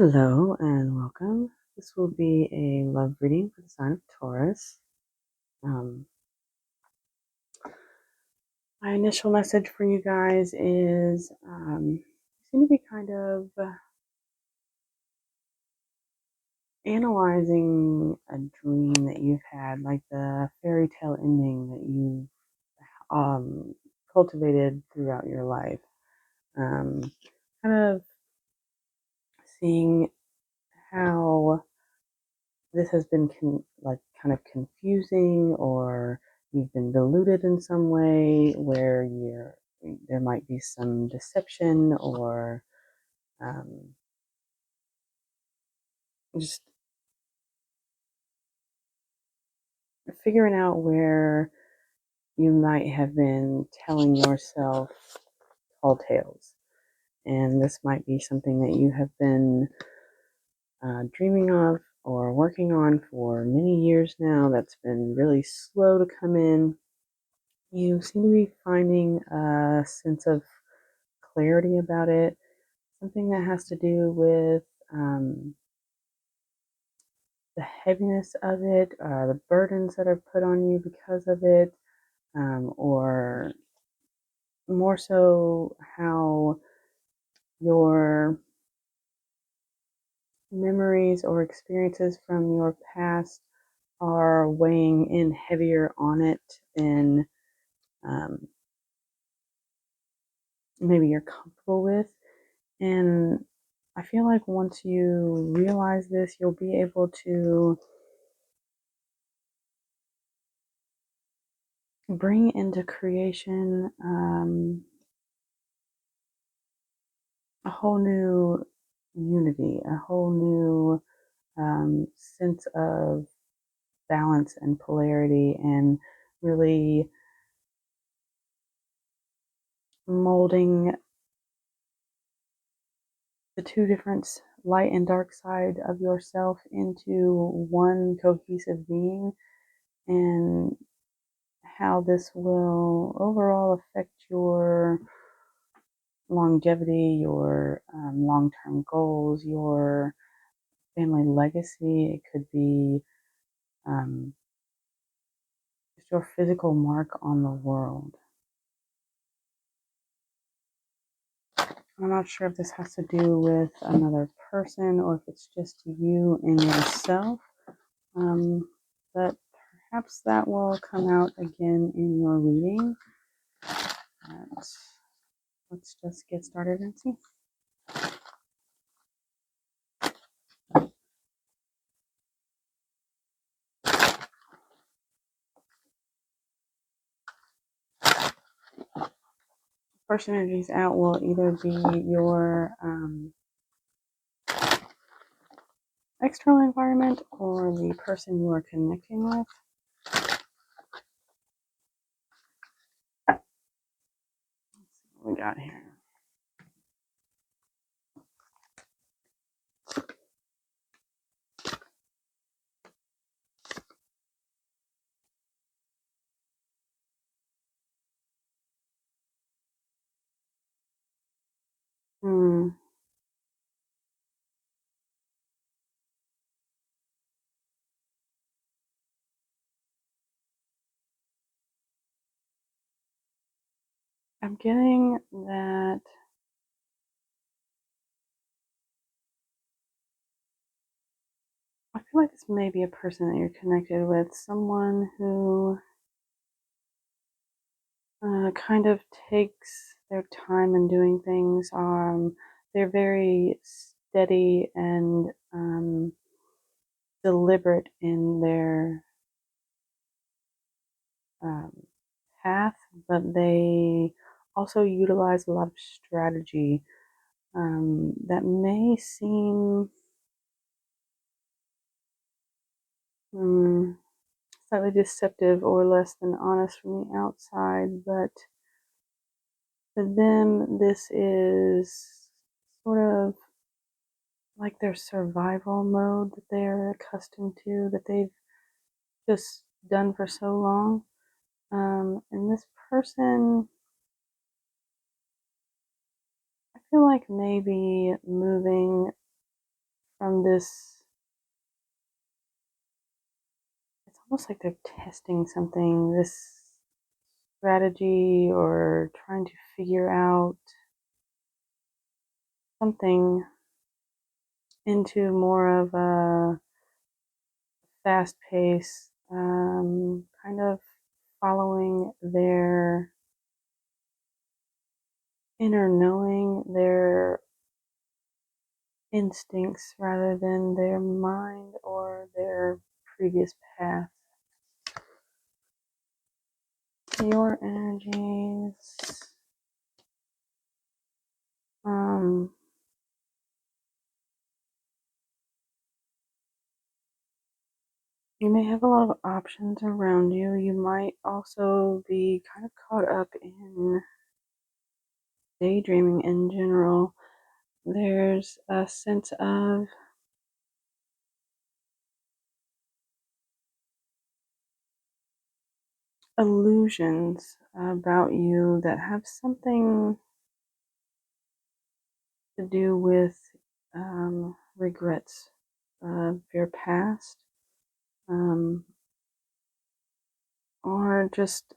Hello and welcome. This will be a love reading for the sign of Taurus. Um, my initial message for you guys is you seem to be kind of analyzing a dream that you've had, like the fairy tale ending that you've cultivated throughout your life. Um, kind of seeing how this has been kind of confusing, or you've been deluded in some way where there might be some deception, or um, just figuring out where you might have been telling yourself tall tales. And this might be something that you have been dreaming of or working on for many years now that's been really slow to come in. You seem to be finding a sense of clarity about it, something that has to do with the heaviness of it, the burdens that are put on you because of it, or more so how your memories or experiences from your past are weighing in heavier on it than um, maybe you're comfortable with. And I feel like once you realize this, you'll be able to bring into creation a whole new unity, a whole new sense of balance and polarity, and really molding the two different light and dark side of yourself into one cohesive being, and how this will overall affect your longevity, your long term goals, your family legacy. It could be um, just your physical mark on the world. I'm not sure if this has to do with another person or if it's just you and yourself, um, but perhaps that will come out again in your reading. But let's just get started and see. First energies out will either be your external environment or the person you are connecting with. Let's see what we got here. Hmm. I'm getting that I feel like this may be a person that you're connected with, someone who kind of takes their time in doing things. They're very steady and deliberate in their um, path, but they also utilize a lot of strategy that may seem um, slightly deceptive or less than honest from the outside, but for them, this is sort of like their survival mode that they're accustomed to, that they've just done for so long. And this person, I feel like maybe moving from this, it's almost like they're testing something, this strategy, or trying to figure out something into more of a fast pace, kind of following their inner knowing, their instincts rather than their mind or their previous path. Your energies. You may have a lot of options around you. You might also be kind of caught up in daydreaming in general. There's a sense of illusions about you that have something to do with regrets of your past, um, or just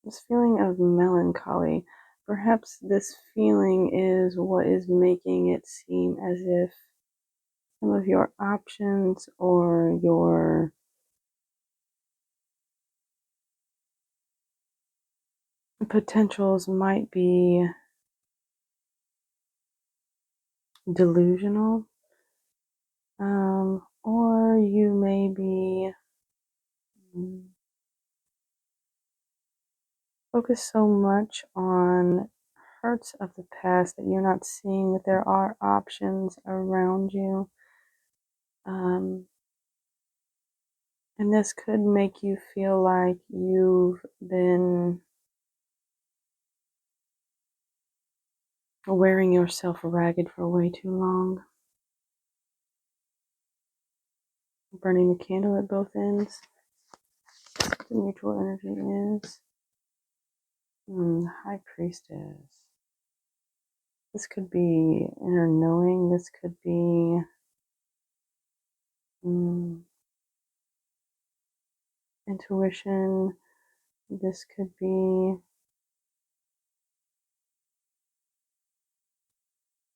this feeling of melancholy. Perhaps this feeling is what is making it seem as if some of your options or your potentials might be delusional, or you may be focused so much on hurts of the past that you're not seeing that there are options around you. And this could make you feel like you've been wearing yourself ragged for way too long, burning the candle at both ends. The mutual energy is High Priestess. This could be inner knowing. This could be intuition. This could be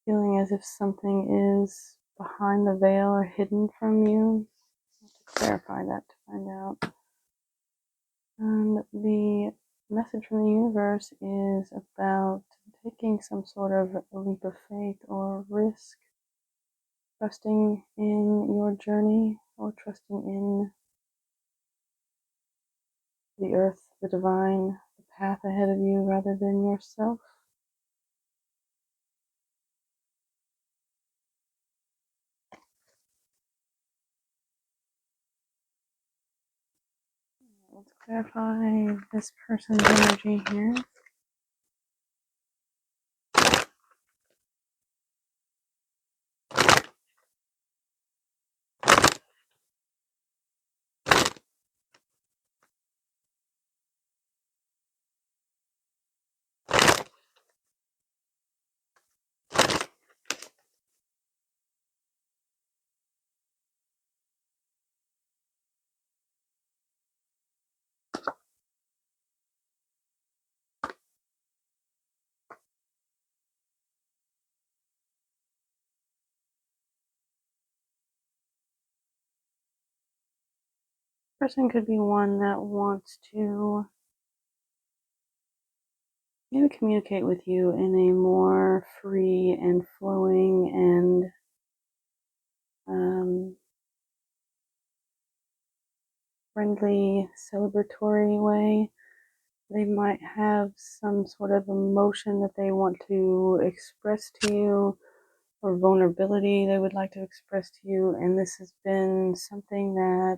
feeling as if something is behind the veil or hidden from you. I have to clarify that to find out. And the message from the universe is about taking some sort of leap of faith or risk, trusting in your journey or trusting in the earth, the divine, the path ahead of you rather than yourself. Let's clarify this person's energy here. Person could be one that wants to maybe communicate with you in a more free and flowing and friendly, celebratory way. They might have some sort of emotion that they want to express to you, or vulnerability they would like to express to you, and this has been something that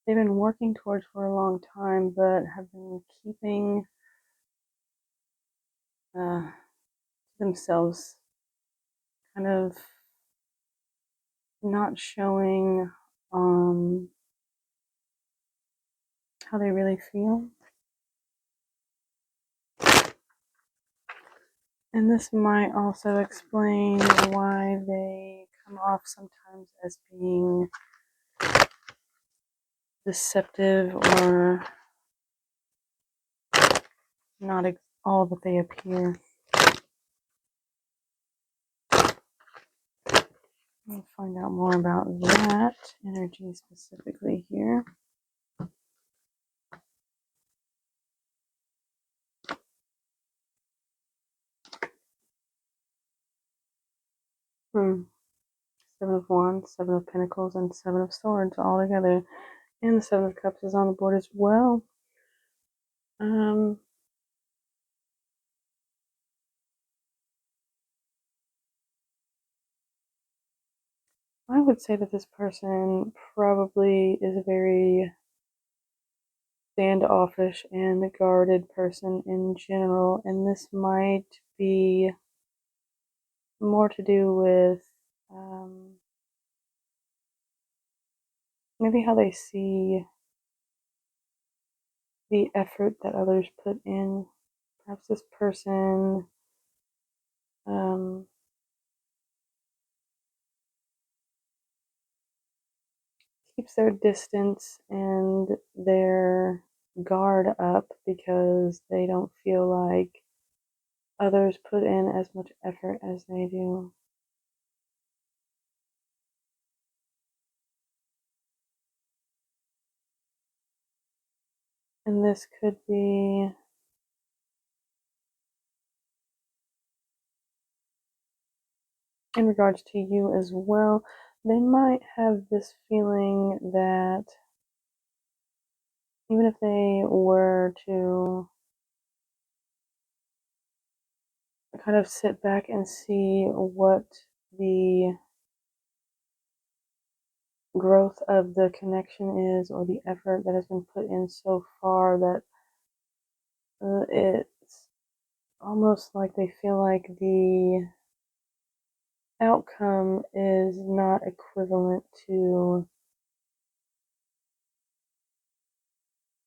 they've been working towards for a long time, but have been keeping themselves kind of not showing how they really feel. And this might also explain why they come off sometimes as being deceptive or not all that they appear. We'll find out more about that energy specifically here. Seven of Wands, Seven of Pentacles, and Seven of Swords all together. And the Seven of Cups is on the board as well. I would say that this person probably is a very standoffish and guarded person in general, and this might be more to do with maybe how they see the effort that others put in. Perhaps this person keeps their distance and their guard up because they don't feel like others put in as much effort as they do. And this could be in regards to you as well. They might have this feeling that even if they were to kind of sit back and see what the growth of the connection is or the effort that has been put in so far, that it's almost like they feel like the outcome is not equivalent to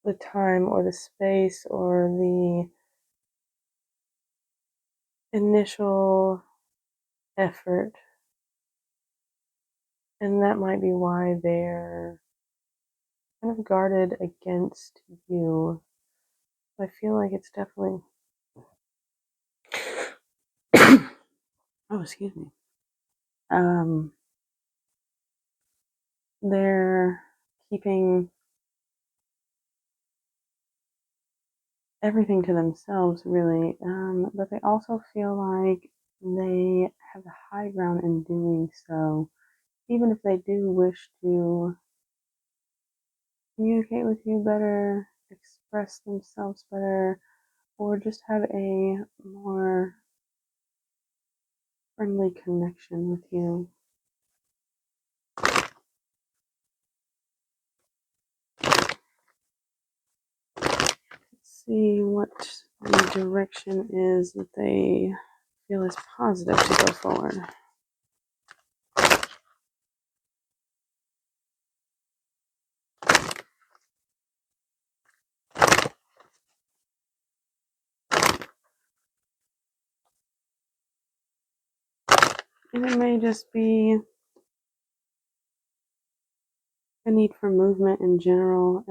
the time or the space or the initial effort. And that might be why they're kind of guarded against you. I feel like it's definitely oh, excuse me. They're keeping everything to themselves, really. But they also feel like they have the high ground in doing so, even if they do wish to communicate with you better, express themselves better, or just have a more friendly connection with you. Let's see what the direction is that they feel is positive to go forward. And it may just be a need for movement in general.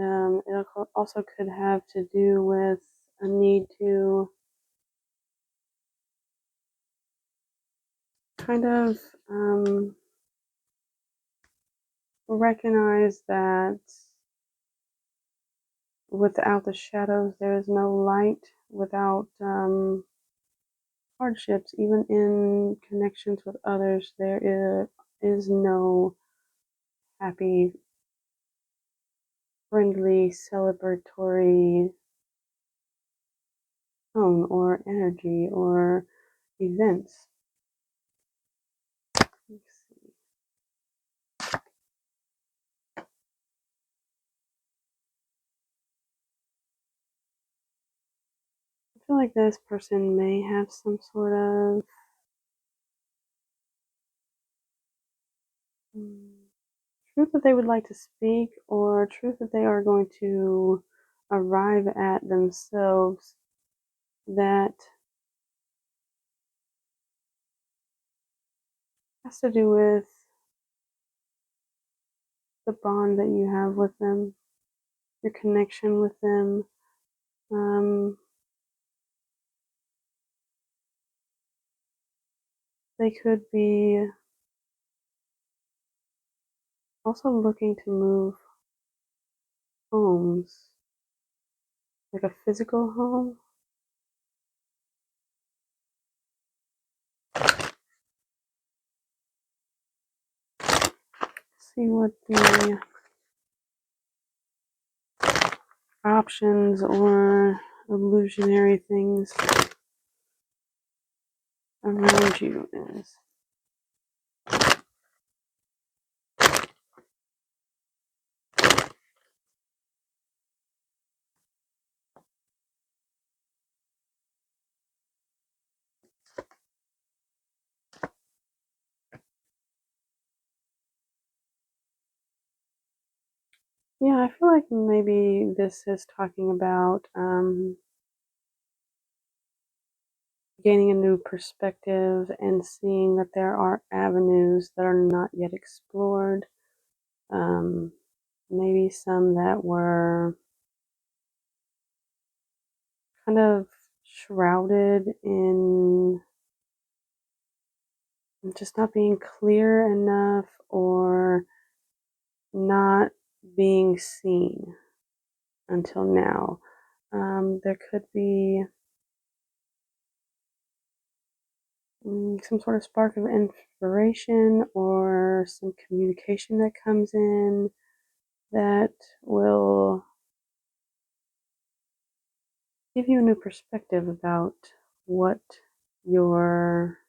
It also could have to do with a need to kind of recognize that without the shadows, there is no light. Without hardships, even in connections with others, there is no happy, friendly, celebratory tone or energy or events. Let's see. I feel like this person may have some sort of truth that they would like to speak, or truth that they are going to arrive at themselves, that has to do with the bond that you have with them, your connection with them. They could be also looking to move homes, like a physical home. See what the options or illusionary things around you is. Yeah, I feel like maybe this is talking about gaining a new perspective and seeing that there are avenues that are not yet explored. Um, Maybe some that were kind of shrouded in just not being clear enough or not being seen until now. There could be some sort of spark of inspiration or some communication that comes in that will give you a new perspective about what your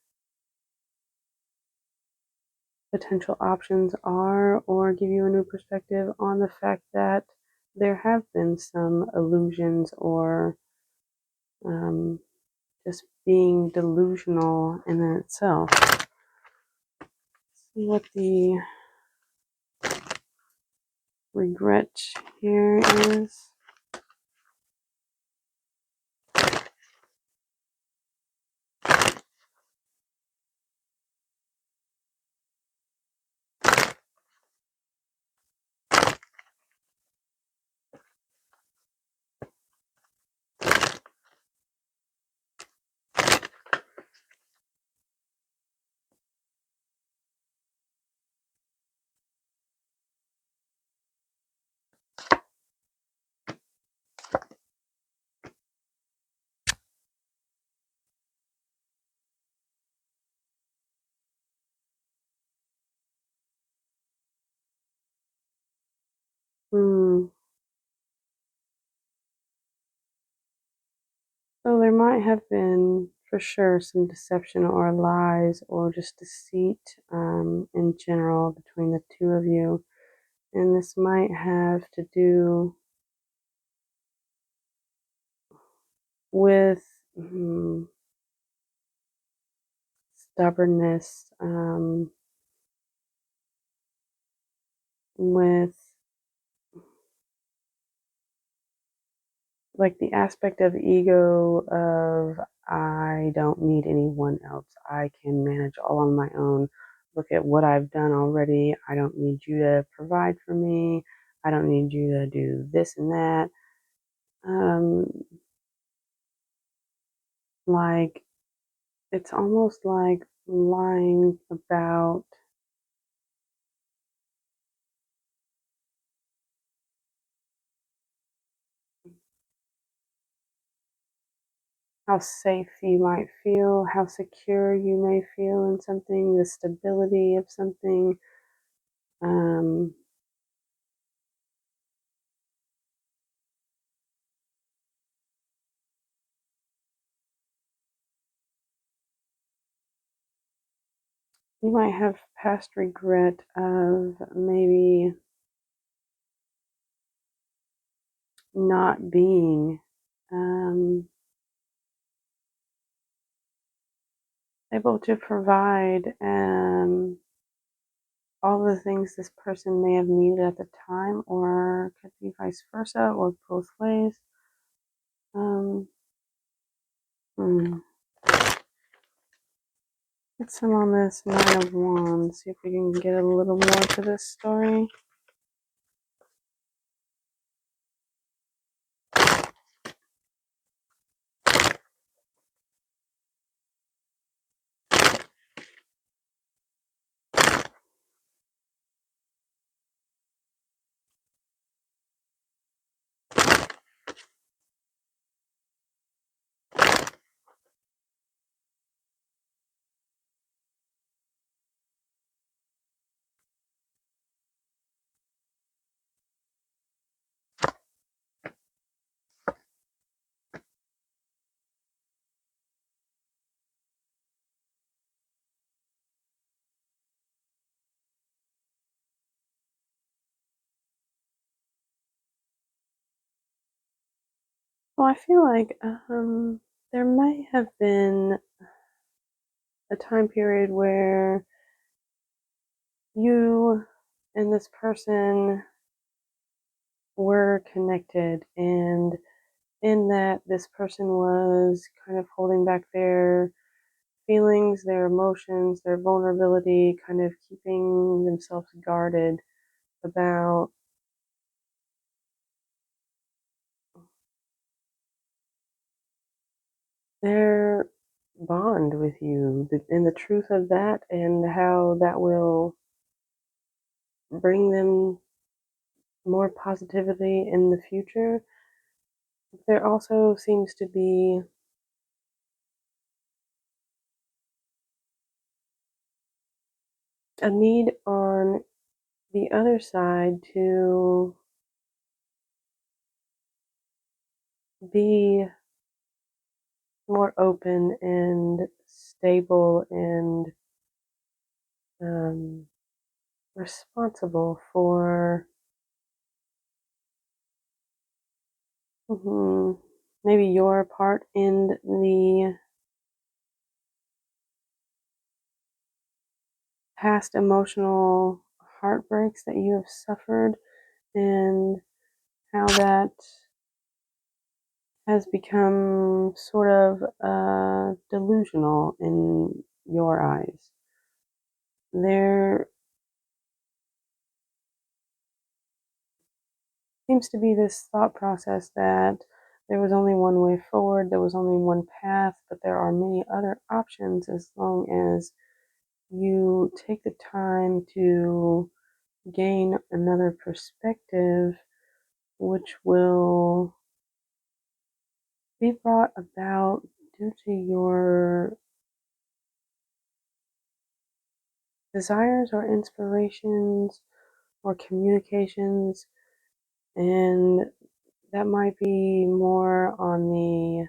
potential options are, or give you a new perspective on the fact that there have been some illusions or um, just being delusional in itself. See what the regret here is. Hmm. So there might have been, for sure, some deception or lies or just deceit in general between the two of you. And this might have to do with stubbornness, with like the aspect of ego of I don't need anyone else. I can manage all on my own. Look at what I've done already. I don't need you to provide for me. I don't need you to do this and that. Um, like it's almost like lying about how safe you might feel, how secure you may feel in something, the stability of something. Um, you might have past regret of maybe not being um, able to provide all the things this person may have needed at the time, or could be vice versa, or both ways. Um, hmm. Get some on this Nine of Wands. See if we can get a little more to this story. Well, I feel like there might have been a time period where you and this person were connected, and in that this person was kind of holding back their feelings, their emotions, their vulnerability, kind of keeping themselves guarded about their bond with you and the truth of that, and how that will bring them more positivity in the future. There also seems to be a need on the other side to be more open and stable and um, responsible for maybe your part in the past emotional heartbreaks that you have suffered, and how that has become sort of delusional in your eyes. There seems to be this thought process that there was only one way forward, there was only one path, but there are many other options as long as you take the time to gain another perspective, which will be brought about due to your desires or inspirations or communications, and that might be more on the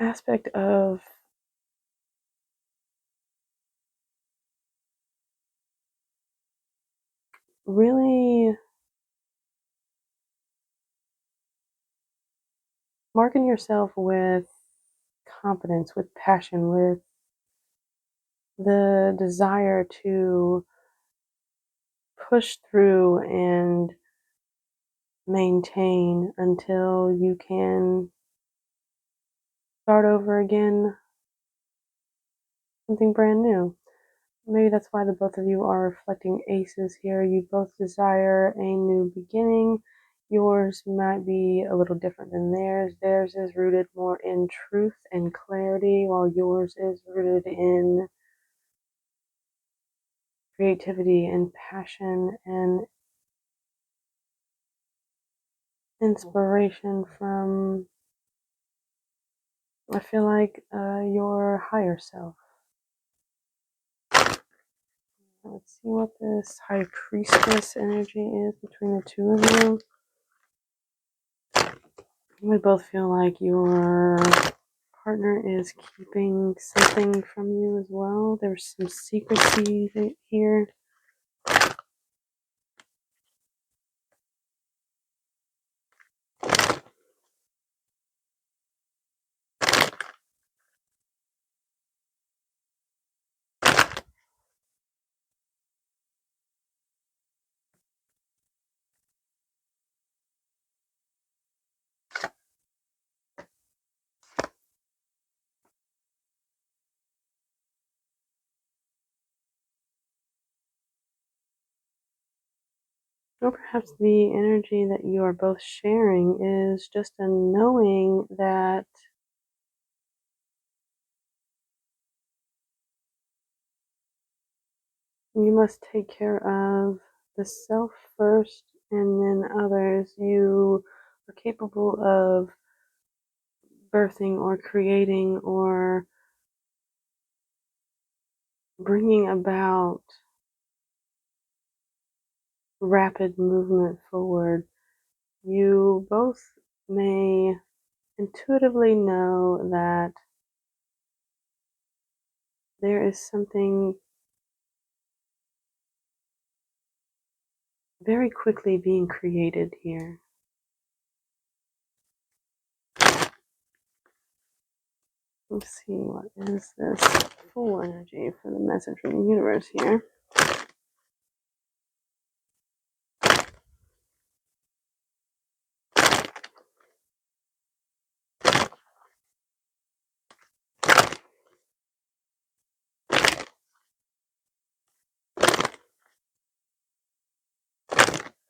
aspect of really marking yourself with confidence, with passion, with the desire to push through and maintain until you can start over again, something brand new. Maybe that's why the both of you are reflecting aces here. You both desire a new beginning. Yours might be a little different than theirs. Theirs is rooted more in truth and clarity, while yours is rooted in creativity and passion and inspiration from, I feel like, your higher self. Let's see what this High Priestess energy is between the two of you. We both feel like your partner is keeping something from you as well. There's some secrecy here. Or perhaps the energy that you are both sharing is just a knowing that you must take care of the self first and then others. You are capable of birthing or creating or bringing about rapid movement forward. You both may intuitively know that there is something very quickly being created here. Let's see, what is this full energy for the message from the universe here?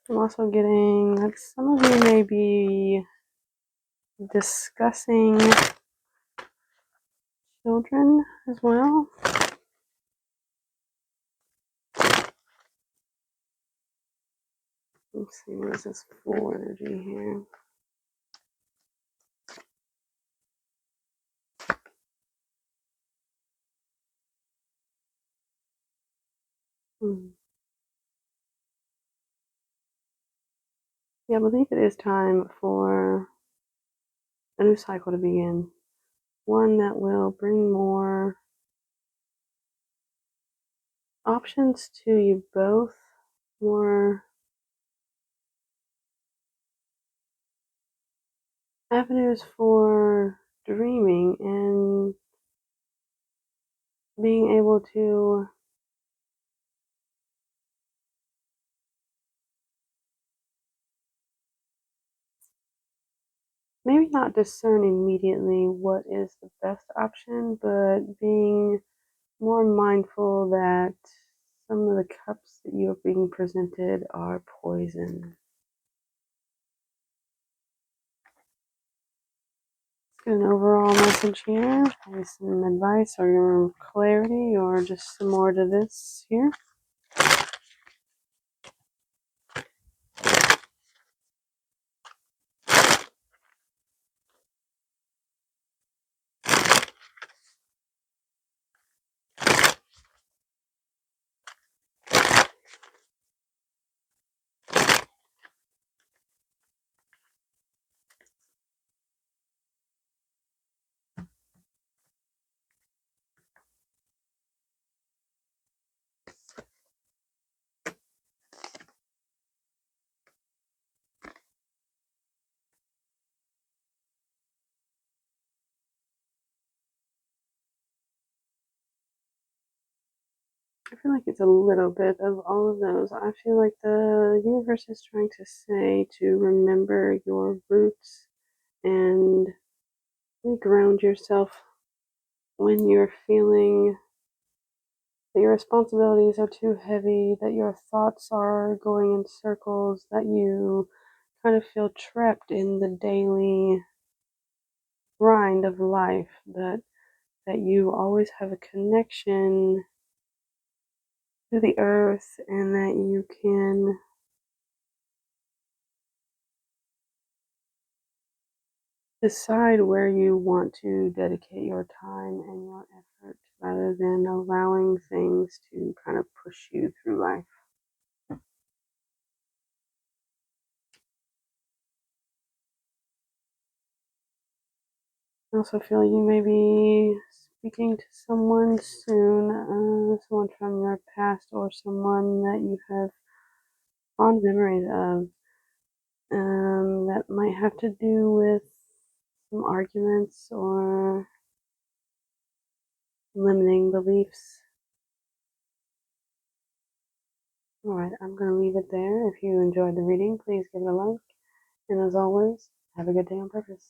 I'm also getting that some of you may be discussing children as well. Let's see, what is this full energy here? Yeah, I believe it is time for a new cycle to begin. One that will bring more options to you both, more avenues for dreaming and being able to maybe not discern immediately what is the best option, but being more mindful that some of the cups that you are being presented are poison. Let's get an overall message here, maybe some advice or clarity or just some more to this here. I feel like it's a little bit of all of those. I feel like the universe is trying to say to remember your roots and ground yourself when you're feeling that your responsibilities are too heavy, that your thoughts are going in circles, that you kind of feel trapped in the daily grind of life, that you always have a connection to the earth and that you can decide where you want to dedicate your time and your effort rather than allowing things to kind of push you through life. I also feel you may be speaking to someone soon, someone from your past or someone that you have fond memories of, that might have to do with some arguments or limiting beliefs. Alright, I'm going to leave it there. If you enjoyed the reading, please give it a like. And as always, have a good day on purpose.